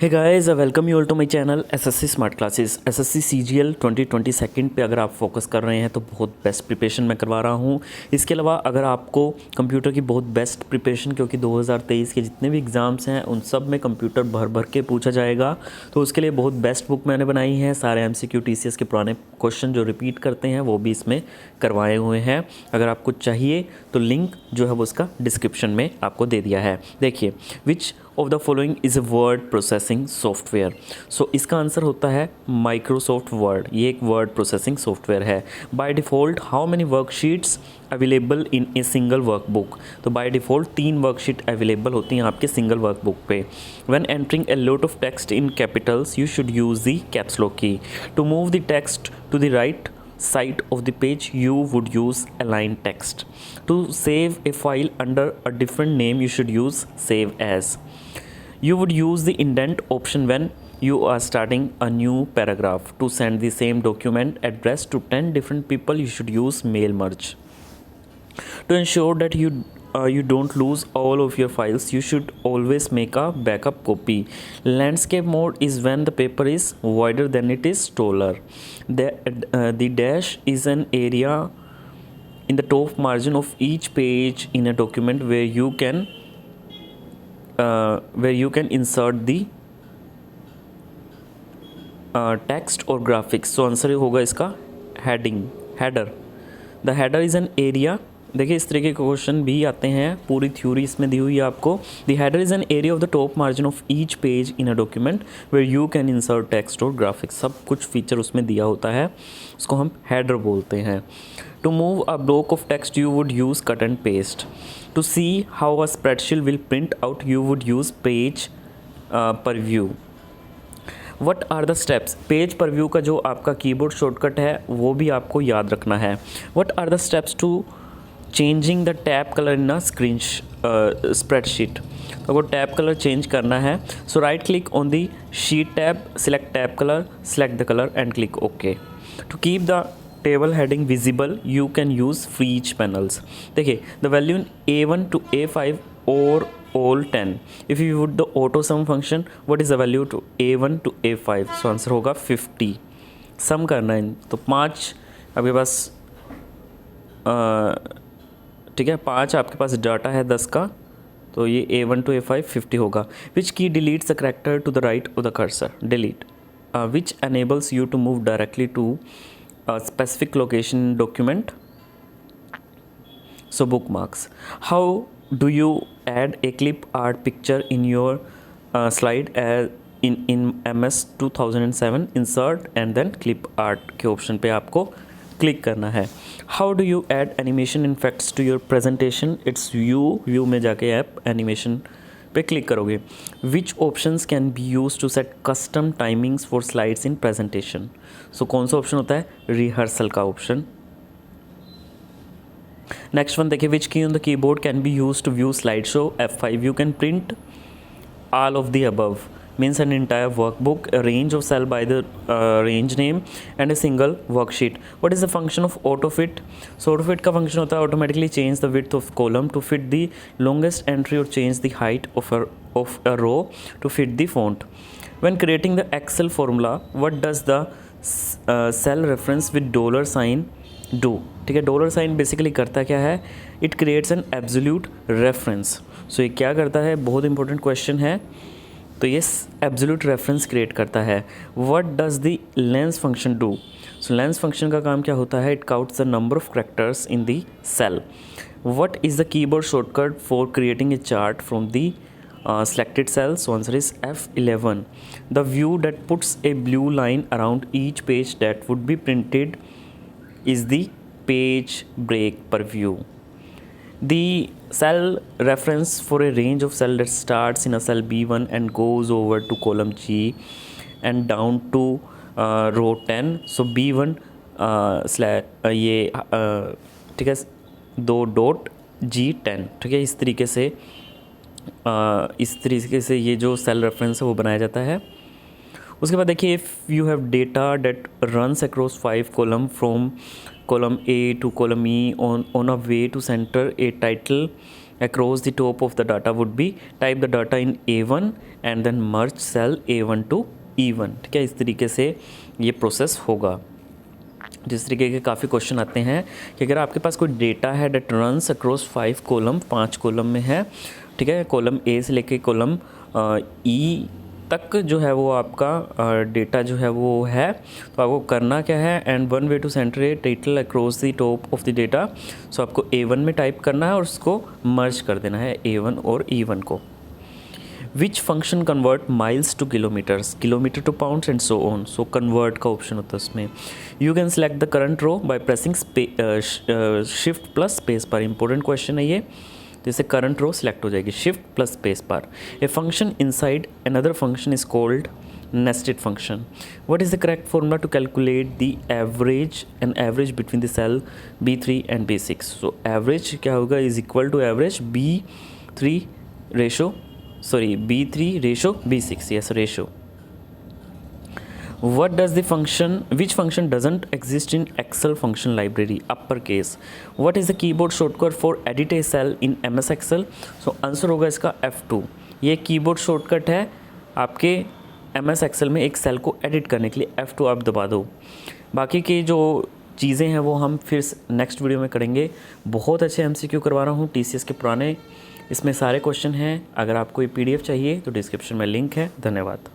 Hey guys, welcome you all to my channel SSC smart classes. SSC CGL 2022 पे अगर आप focus कर रहे हैं तो बहुत बेस्ट प्रिपरेशन मैं करवा रहा हूं। इसके अलावा अगर आपको कंप्यूटर की बहुत बेस्ट प्रिपरेशन, क्योंकि 2023 के जितने भी एग्ज़ाम्स हैं उन सब में कंप्यूटर भर भर के पूछा जाएगा, तो उसके लिए बहुत बेस्ट बुक मैंने बनाई है। सारे एमसीक्यू टीसीएस के पुराने क्वेश्चन जो रिपीट करते हैं वो भी इसमें करवाए हुए हैं। अगर आपको चाहिए तो लिंक जो है वो उसका डिस्क्रिप्शन में आपको दे दिया है। देखिए, which of the following is a word processing software. So इसका आंसर होता है माइक्रोसॉफ्ट वर्ड। ये एक वर्ड प्रोसेसिंग सॉफ्टवेयर है। By default how many worksheets available in a single workbook. तो बाय डिफ़ॉल्ट 3 वर्कशीट अवेलेबल होती हैं आपके सिंगल वर्कबुक पे। When entering a lot of text in capitals you should use the caps lock key. To move the text to the right side of the page you would use align text. To save a file under a different name you should use save as. You would use the indent option when you are starting a new paragraph. To send the same document address to 10 different people you should use mail merge. To ensure that you don't lose all of your files, you should always make a backup copy. Landscape mode is when the paper is wider than it is taller. The dash is an area in the top margin of each page in a document where you can insert the text or graphics. So answer होगा इसका header. The header is an area. देखिए, इस तरीके के question भी आते हैं, पूरी थ्योरी इसमें दी हुई है आपको। The header is an area of the top margin of each page in a document where you can insert text और ग्राफिक्स। सब कुछ फीचर उसमें दिया होता है, उसको हम हेडर बोलते हैं। To move a block of text you would use cut and paste. To see how a spreadsheet will print out you would use page preview. What are the steps. Page preview का जो आपका keyboard shortcut है वो भी आपको याद रखना है। What are the steps to changing the tab colour in a spreadsheet. तो अगर टैब कलर चेंज करना है, so right click on the sheet tab, select tab colour, select the colour and click okay. To keep the table heading visible you can use freeze panels. देखिए, the value in A1 to A5 और all 10. If you would the auto sum function, what is the value to A1 to A5? So answer होगा 50। सम करना है तो 5 आपके पास, ठीक है, 5 आपके पास डाटा है 10 का, तो ये A1 to A5 50 होगा। Which key deletes the character to the right of the cursor. Delete. Which enables you to move directly to a specific location in document. So bookmarks. How do you add a clip art picture in your slide as in MS 2007? Insert and then clip art के option पे आपको click करना है। How do you add animation effects to your presentation. It's view में जाके आप animation पे click करोगे। Which options can be use to set custom timings for slides in presentation. So कौन सा ऑप्शन होता है, रिहर्सल का ऑप्शन। नेक्स्ट वन देखिए, which key on the keyboard can be use to view slide show. F5 you can print all of the above means an entire workbook, a range of cell by the range name and a single worksheet. What is the function of autofit? So autofit का function होता है automatically change the width of column to fit the longest entry or change the height of a row to fit the font. When creating the Excel formula, what does the cell reference with dollar sign do? ठीक है, dollar sign basically करता क्या है, it creates an absolute reference. So ये क्या करता है, बहुत इंपॉर्टेंट क्वेश्चन है, तो ये एब्सोल्यूट रेफरेंस क्रिएट करता है। What does the LEN function do. So LEN function का काम क्या होता है, it counts the number of characters in the cell. What is the keyboard shortcut for creating a chart from the selected cell. So answer is F11. The view that puts a blue line around each page that would be printed is the page break per view. The cell reference for a range of cell that starts in a cell B1 and goes over to column G and down to row 10. So B1 ये ठीक है 2 dot G10, ठीक है, इस तरीके से ये जो सेल रेफरेंस है वो बनाया जाता है। उसके बाद देखिए, if you have data that runs across 5 column from column A to column E on a way to center a title across the top of the data would be type the data in A1 and then merge cell A1 to E1। ठीक है, इस तरीके से ये process होगा। जिस तरीके के काफ़ी क्वेश्चन आते हैं कि अगर आपके पास कोई डेटा है that runs across 5 column, 5 column में है, ठीक है, कॉलम ए से लेके कॉलम ई तक जो है वो आपका डेटा जो है वो है, तो आपको करना क्या है, and one way to centre a title across the top of the data. So आपको A1 में टाइप करना है और उसको मर्ज कर देना है A1 और E1 को। Which function convert miles to kilometres, kilometre to pounds and so on. So convert का ऑप्शन होता है उसमें। You can select the current row by pressing shift plus space पर। इंपॉर्टेंट क्वेश्चन है ये, जैसे करंट रो सिलेक्ट हो जाएगी शिफ्ट प्लस स्पेस पर। A function inside another function is called nested function. What is the correct formula to calculate the average and average between the cell B3 and B6? So average क्या होगा, is equal to average B3 ratio B6, yes, ratio. What does the function, which function doesn't exist in Excel function library? Uppercase. What is the keyboard shortcut for edit a cell in MS Excel? So answer होगा इसका F2। ये keyboard shortcut है आपके MS Excel में एक cell को edit करने के लिए, F2 आप दबा दो। बाकी की जो चीज़ें हैं वो हम फिर नेक्स्ट वीडियो में करेंगे। बहुत अच्छे MCQ करवा रहा हूँ TCS के पुराने, इसमें सारे क्वेश्चन हैं। अगर आपको ये PDF चाहिए तो डिस्क्रिप्शन में लिंक है। धन्यवाद।